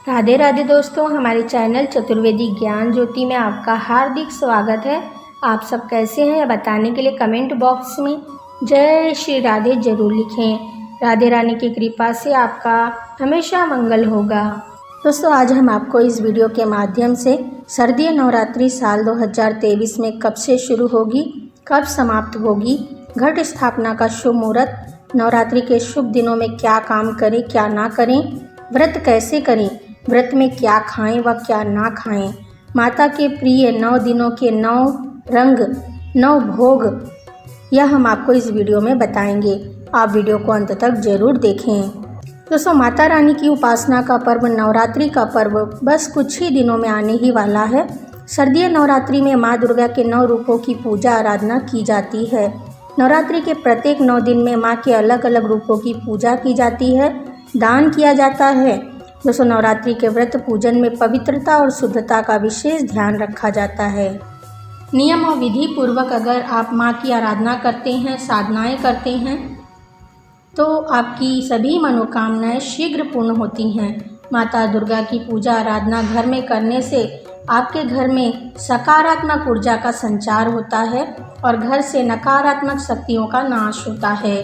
राधे राधे दोस्तों, हमारे चैनल चतुर्वेदी ज्ञान ज्योति में आपका हार्दिक स्वागत है। आप सब कैसे हैं यह बताने के लिए कमेंट बॉक्स में जय श्री राधे जरूर लिखें। राधे रानी की कृपा से आपका हमेशा मंगल होगा। दोस्तों, आज हम आपको इस वीडियो के माध्यम से शारदीय नवरात्रि साल 2023 में कब से शुरू होगी, कब समाप्त होगी, घट स्थापना का शुभ मुहूर्त, नवरात्रि के शुभ दिनों में क्या काम करें क्या ना करें, व्रत कैसे करें, व्रत में क्या खाएं व क्या ना खाएं, माता के प्रिय 9 दिनों के 9 रंग 9 भोग, यह हम आपको इस वीडियो में बताएंगे। आप वीडियो को अंत तक जरूर देखें। दोस्तों, माता रानी की उपासना का पर्व नवरात्रि का पर्व बस कुछ ही दिनों में आने ही वाला है। शारदीय नवरात्रि में माँ दुर्गा के 9 रूपों की पूजा आराधना की जाती है। नवरात्रि के प्रत्येक 9 दिन में माँ के अलग अलग रूपों की पूजा की जाती है, दान किया जाता है। दोस्तों, नवरात्रि के व्रत पूजन में पवित्रता और शुद्धता का विशेष ध्यान रखा जाता है। नियम और विधि पूर्वक अगर आप माँ की आराधना करते हैं, साधनाएं करते हैं, तो आपकी सभी मनोकामनाएं शीघ्र पूर्ण होती हैं। माता दुर्गा की पूजा आराधना घर में करने से आपके घर में सकारात्मक ऊर्जा का संचार होता है और घर से नकारात्मक शक्तियों का नाश होता है।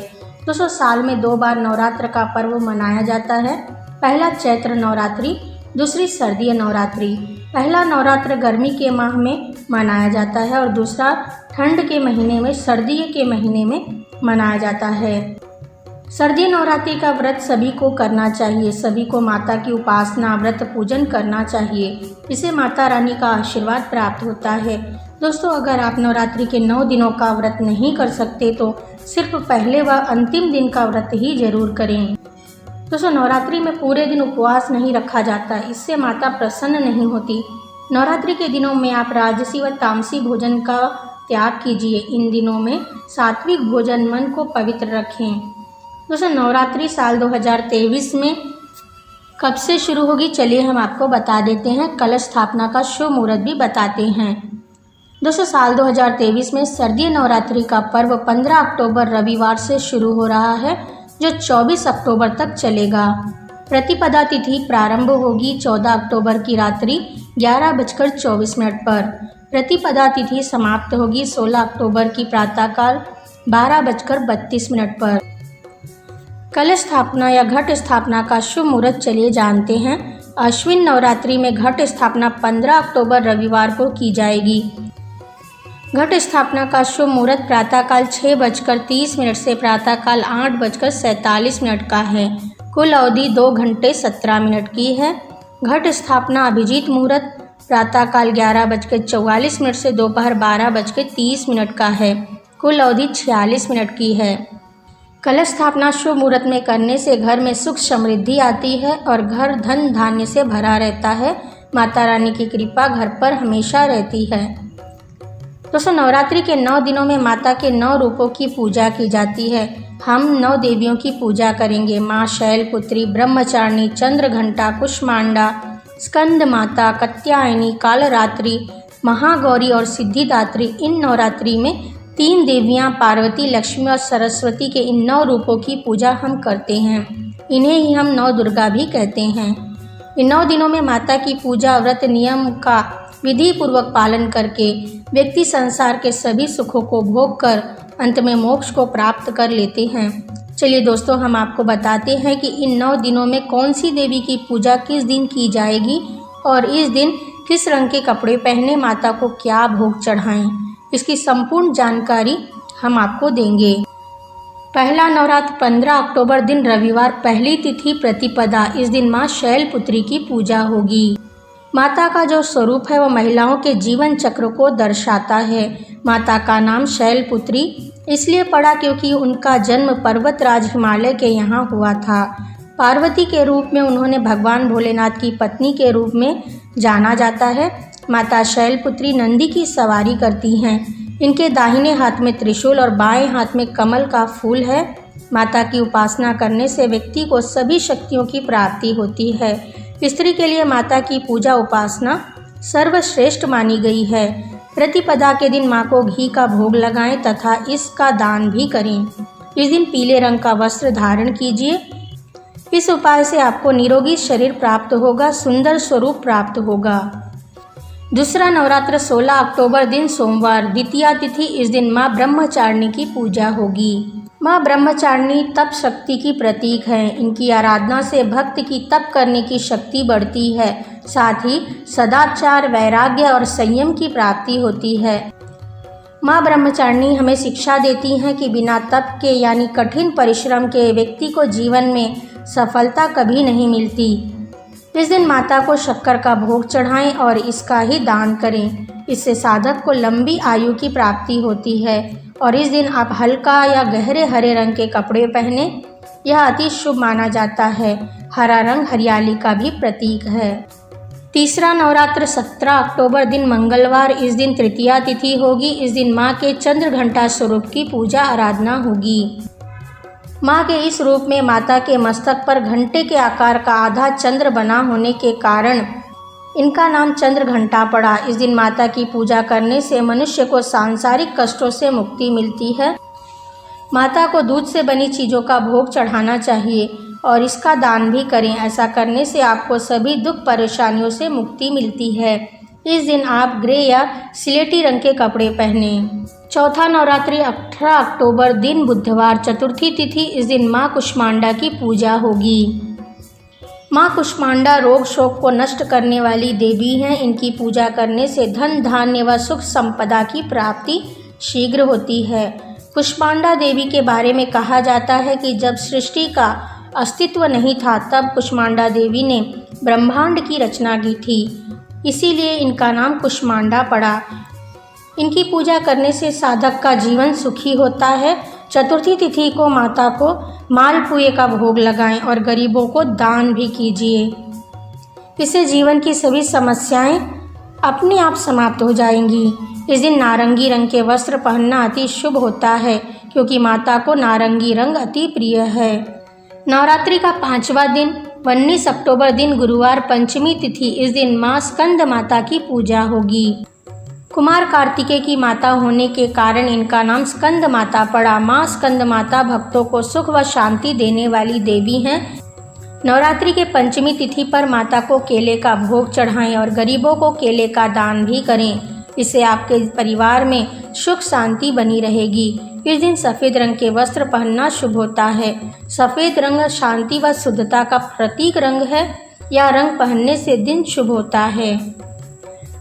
दोस्तों, साल में 2 बार नवरात्र का पर्व मनाया जाता है। पहला चैत्र नवरात्रि, दूसरी शारदीय नवरात्रि। पहला नवरात्र गर्मी के माह में मनाया जाता है और दूसरा ठंड के महीने में, सर्दी के महीने में मनाया जाता है। शारदीय नवरात्रि का व्रत सभी को करना चाहिए। सभी को माता की उपासना, व्रत पूजन करना चाहिए। इससे माता रानी का आशीर्वाद प्राप्त होता है। दोस्तों, अगर आप नवरात्रि के 9 दिनों का व्रत नहीं कर सकते तो सिर्फ पहले व अंतिम दिन का व्रत ही जरूर करें। दोस्तों, नवरात्रि में पूरे दिन उपवास नहीं रखा जाता, इससे माता प्रसन्न नहीं होती। नवरात्रि के दिनों में आप राजसी व तामसी भोजन का त्याग कीजिए। इन दिनों में सात्विक भोजन, मन को पवित्र रखें। दोस्तों, नवरात्रि साल 2023 में कब से शुरू होगी, चलिए हम आपको बता देते हैं। कलश स्थापना का शुभ मुहूर्त भी बताते हैं। दोस्तों, साल 2023 में शारदीय नवरात्रि का पर्व 15 अक्टूबर रविवार से शुरू हो रहा है, जो 24 अक्टूबर तक चलेगा। प्रतिपदा तिथि प्रारंभ होगी 14 अक्टूबर की रात्रि 11:24 पर। प्रतिपदा तिथि समाप्त होगी 16 अक्टूबर की प्रातःकाल 12:32 पर। कलश स्थापना या घट स्थापना का शुभ मुहूर्त चलिए जानते हैं। अश्विन नवरात्रि में घट स्थापना 15 अक्टूबर रविवार को की जाएगी। घट स्थापना का शुभ मुहूर्त प्रातःकाल 6:30 से प्रातःकाल 8:47 का है। कुल अवधि 2 घंटे 17 मिनट की है। घट स्थापना अभिजीत मुहूर्त प्रातःकाल 11:44 से दोपहर 12:30 का है। कुल अवधि 46 मिनट की है। कलश स्थापना शुभ मुहूर्त में करने से घर में सुख समृद्धि आती है और घर धन धान्य से भरा रहता है। माता रानी की कृपा घर पर हमेशा रहती है। दोस्तों, नवरात्रि के 9 दिनों में माता के 9 रूपों की पूजा की जाती है। हम 9 देवियों की पूजा करेंगे। माँ शैलपुत्री, ब्रह्मचारिणी, चंद्रघंटा, कुष्मांडा, स्कंद माता, कात्यायनी, कालरात्रि, महागौरी और सिद्धिदात्री। इन नवरात्रि में 3 देवियाँ पार्वती, लक्ष्मी और सरस्वती के इन 9 रूपों की पूजा हम करते हैं। इन्हें ही हम 9 दुर्गा भी कहते हैं। इन 9 दिनों में माता की पूजा, व्रत नियम का विधि पूर्वक पालन करके व्यक्ति संसार के सभी सुखों को भोग कर अंत में मोक्ष को प्राप्त कर लेते हैं। चलिए दोस्तों, हम आपको बताते हैं कि इन 9 दिनों में कौन सी देवी की पूजा किस दिन की जाएगी और इस दिन किस रंग के कपड़े पहने, माता को क्या भोग चढ़ाएं। इसकी संपूर्ण जानकारी हम आपको देंगे। पहला नवरात्र 15 अक्टूबर दिन रविवार, पहली तिथि प्रतिपदा। इस दिन माँ शैलपुत्री की पूजा होगी। माता का जो स्वरूप है वह महिलाओं के जीवन चक्र को दर्शाता है। माता का नाम शैलपुत्री इसलिए पड़ा क्योंकि उनका जन्म पर्वतराज हिमालय के यहाँ हुआ था। पार्वती के रूप में उन्होंने भगवान भोलेनाथ की पत्नी के रूप में जाना जाता है। माता शैलपुत्री नंदी की सवारी करती हैं। इनके दाहिने हाथ में त्रिशूल और बाएं हाथ में कमल का फूल है। माता की उपासना करने से व्यक्ति को सभी शक्तियों की प्राप्ति होती है। स्त्री के लिए माता की पूजा उपासना सर्वश्रेष्ठ मानी गई है। प्रतिपदा के दिन माँ को घी का भोग लगाएं तथा इसका दान भी करें। इस दिन पीले रंग का वस्त्र धारण कीजिए। इस उपाय से आपको निरोगी शरीर प्राप्त होगा, सुंदर स्वरूप प्राप्त होगा। दूसरा नवरात्र 16 अक्टूबर दिन सोमवार, द्वितीया तिथि। इस दिन माँ ब्रह्मचारिणी की पूजा होगी। माँ ब्रह्मचारिणी तप शक्ति की प्रतीक है। इनकी आराधना से भक्त की तप करने की शक्ति बढ़ती है, साथ ही सदाचार, वैराग्य और संयम की प्राप्ति होती है। माँ ब्रह्मचारिणी हमें शिक्षा देती हैं कि बिना तप के यानी कठिन परिश्रम के व्यक्ति को जीवन में सफलता कभी नहीं मिलती। इस दिन माता को शक्कर का भोग चढ़ाएं और इसका ही दान करें। इससे साधक को लंबी आयु की प्राप्ति होती है। और इस दिन आप हल्का या गहरे हरे रंग के कपड़े पहने। यह अति शुभ माना जाता है। हरा रंग हरियाली का भी प्रतीक है। तीसरा नवरात्र 17 अक्टूबर दिन मंगलवार। इस दिन तृतीया तिथि होगी। इस दिन माँ के चंद्र घंटा स्वरूप की पूजा आराधना होगी। माँ के इस रूप में माता के मस्तक पर घंटे के आकार का आधा चंद्र बना होने के कारण इनका नाम चंद्र घंटा पड़ा। इस दिन माता की पूजा करने से मनुष्य को सांसारिक कष्टों से मुक्ति मिलती है। माता को दूध से बनी चीज़ों का भोग चढ़ाना चाहिए और इसका दान भी करें। ऐसा करने से आपको सभी दुख परेशानियों से मुक्ति मिलती है। इस दिन आप ग्रे या सिलेटी रंग के कपड़े पहने। चौथा नवरात्रि 18 अक्टूबर दिन बुधवार, चतुर्थी तिथि। इस दिन माँ कुष्मांडा की पूजा होगी। माँ कुष्मांडा रोग शोक को नष्ट करने वाली देवी हैं। इनकी पूजा करने से धन धान्य व सुख संपदा की प्राप्ति शीघ्र होती है। कुष्मांडा देवी के बारे में कहा जाता है कि जब सृष्टि का अस्तित्व नहीं था तब कुष्मांडा देवी ने ब्रह्मांड की रचना की थी, इसीलिए इनका नाम कुष्मांडा पड़ा। इनकी पूजा करने से साधक का जीवन सुखी होता है। चतुर्थी तिथि को माता को मालपुए का भोग लगाएं और गरीबों को दान भी कीजिए। इससे जीवन की सभी समस्याएं अपने आप समाप्त हो जाएंगी। इस दिन नारंगी रंग के वस्त्र पहनना अति शुभ होता है, क्योंकि माता को नारंगी रंग अति प्रिय है। नवरात्रि का 5वां दिन 19 अक्टूबर दिन गुरुवार, पंचमी तिथि। इस दिन माँ स्कंद माता की पूजा होगी। कुमार कार्तिकेय की माता होने के कारण इनका नाम स्कंद माता पड़ा। माँ स्कंद माता भक्तों को सुख व शांति देने वाली देवी हैं। नवरात्रि के पंचमी तिथि पर माता को केले का भोग चढ़ाएं और गरीबों को केले का दान भी करें। इससे आपके परिवार में सुख शांति बनी रहेगी। इस दिन सफ़ेद रंग के वस्त्र पहनना शुभ होता है। सफ़ेद रंग शांति व शुद्धता का प्रतीक रंग है। यह रंग पहनने से दिन शुभ होता है।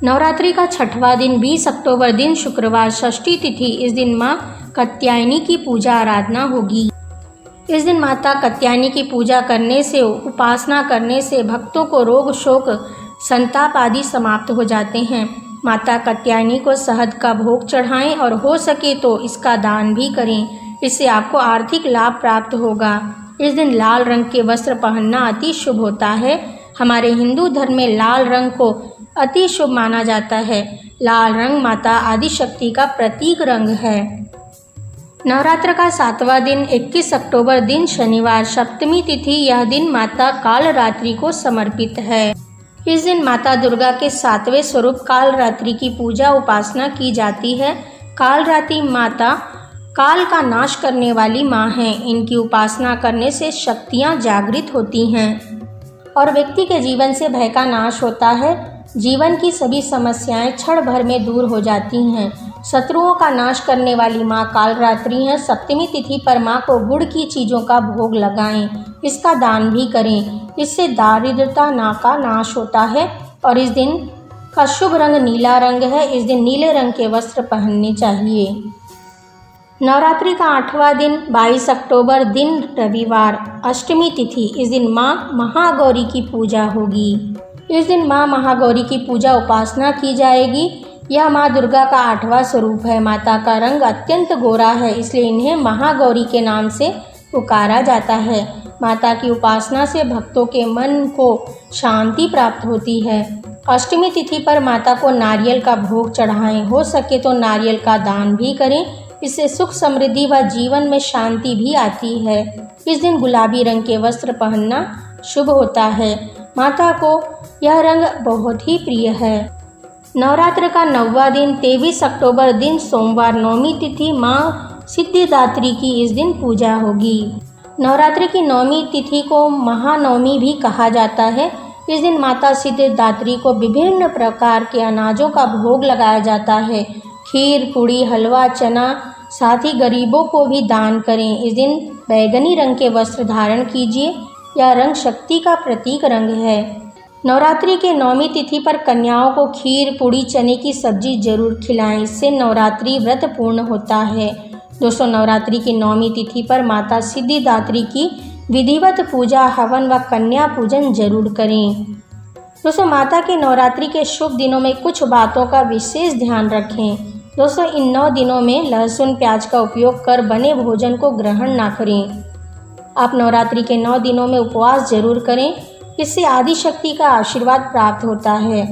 नवरात्रि का 6वां दिन 20 अक्टूबर दिन शुक्रवार, षष्ठी तिथि। इस दिन माँ कात्यायनी की पूजा आराधना होगी। इस दिन माता कात्यायनी की पूजा करने से, उपासना करने से भक्तों को रोग शोक संताप आदि समाप्त हो जाते हैं। माता कात्यायनी को शहद का भोग चढ़ाएं और हो सके तो इसका दान भी करें। इससे आपको आर्थिक लाभ प्राप्त होगा। इस दिन लाल रंग के वस्त्र पहनना अति शुभ होता है। हमारे हिंदू धर्म में लाल रंग को अति शुभ माना जाता है। लाल रंग माता आदिशक्ति का प्रतीक रंग है। नवरात्र का 7वां दिन 21 अक्टूबर दिन शनिवार, सप्तमी तिथि। यह दिन माता कालरात्रि को समर्पित है। इस दिन माता दुर्गा के 7वें स्वरूप कालरात्रि की पूजा उपासना की जाती है। कालरात्रि माता काल का नाश करने वाली माँ हैं। इनकी उपासना करने से शक्तियाँ जागृत होती हैं और व्यक्ति के जीवन से भय का नाश होता है। जीवन की सभी समस्याएं क्षण भर में दूर हो जाती हैं। शत्रुओं का नाश करने वाली माँ कालरात्रि हैं। सप्तमी तिथि पर माँ को गुड़ की चीज़ों का भोग लगाएं, इसका दान भी करें। इससे दारिद्रता का नाश होता है। और इस दिन का शुभ रंग नीला रंग है। इस दिन नीले रंग के वस्त्र पहनने चाहिए। नवरात्रि का 8वां दिन 22 अक्टूबर दिन रविवार, अष्टमी तिथि। इस दिन माँ महागौरी की पूजा होगी। इस दिन माँ महागौरी की पूजा उपासना की जाएगी। यह माँ दुर्गा का 8वां स्वरूप है। माता का रंग अत्यंत गोरा है, इसलिए इन्हें महागौरी के नाम से पुकारा जाता है। माता की उपासना से भक्तों के मन को शांति प्राप्त होती है। अष्टमी तिथि पर माता को नारियल का भोग चढ़ाएं। हो सके तो नारियल का दान भी करें। इससे सुख समृद्धि व जीवन में शांति भी आती है। इस दिन गुलाबी रंग के वस्त्र पहनना शुभ होता है। माता को यह रंग बहुत ही प्रिय है। नवरात्र का 9वां दिन 23 अक्टूबर दिन सोमवार, नौमी तिथि। माँ सिद्धिदात्री की इस दिन पूजा होगी। नवरात्रि की 9वीं तिथि को महानवमी भी कहा जाता है। इस दिन माता सिद्धिदात्री को विभिन्न प्रकार के अनाजों का भोग लगाया जाता है। खीर, पूड़ी, हलवा, चना, साथ ही गरीबों को भी दान करें। इस दिन बैगनी रंग के वस्त्र धारण कीजिए। यह रंग शक्ति का प्रतीक रंग है। नवरात्रि के 9वीं तिथि पर कन्याओं को खीर, पूड़ी, चने की सब्जी जरूर खिलाएं। इससे नवरात्रि व्रत पूर्ण होता है। दोस्तों, नवरात्रि की 9वीं तिथि पर माता सिद्धिदात्री की विधिवत पूजा, हवन व कन्या पूजन जरूर करें। दोस्तों, माता के नवरात्रि के शुभ दिनों में कुछ बातों का विशेष ध्यान रखें। दोस्तों, इन 9 दिनों में लहसुन, प्याज का उपयोग कर बने भोजन को ग्रहण ना करें। आप नवरात्रि के 9 दिनों में उपवास जरूर करें। इससे आदि शक्ति का आशीर्वाद प्राप्त होता है।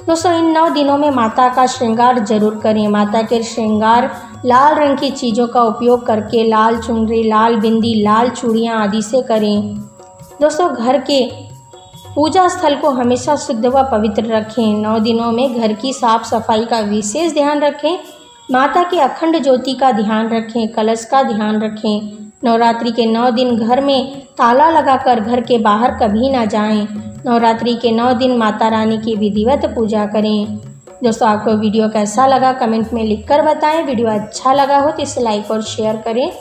दोस्तों, इन 9 दिनों में माता का श्रृंगार जरूर करें। माता के श्रृंगार लाल रंग की चीज़ों का उपयोग करके लाल चुनरी, लाल बिंदी, लाल चूड़ियाँ आदि से करें। दोस्तों, घर के पूजा स्थल को हमेशा शुद्ध व पवित्र रखें। 9 दिनों में घर की साफ सफाई का विशेष ध्यान रखें। माता की अखंड ज्योति का ध्यान रखें, कलश का ध्यान रखें। नवरात्रि के 9 दिन घर में ताला लगाकर घर के बाहर कभी ना जाएं। नवरात्रि के 9 दिन माता रानी की विधिवत पूजा करें। दोस्तों, आपको वीडियो कैसा लगा कमेंट में लिखकर बताएं। वीडियो अच्छा लगा हो तो इसे लाइक और शेयर करें।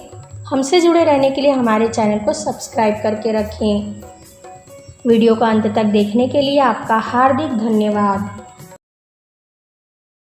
हमसे जुड़े रहने के लिए हमारे चैनल को सब्सक्राइब करके रखें। वीडियो को अंत तक देखने के लिए आपका हार्दिक धन्यवाद।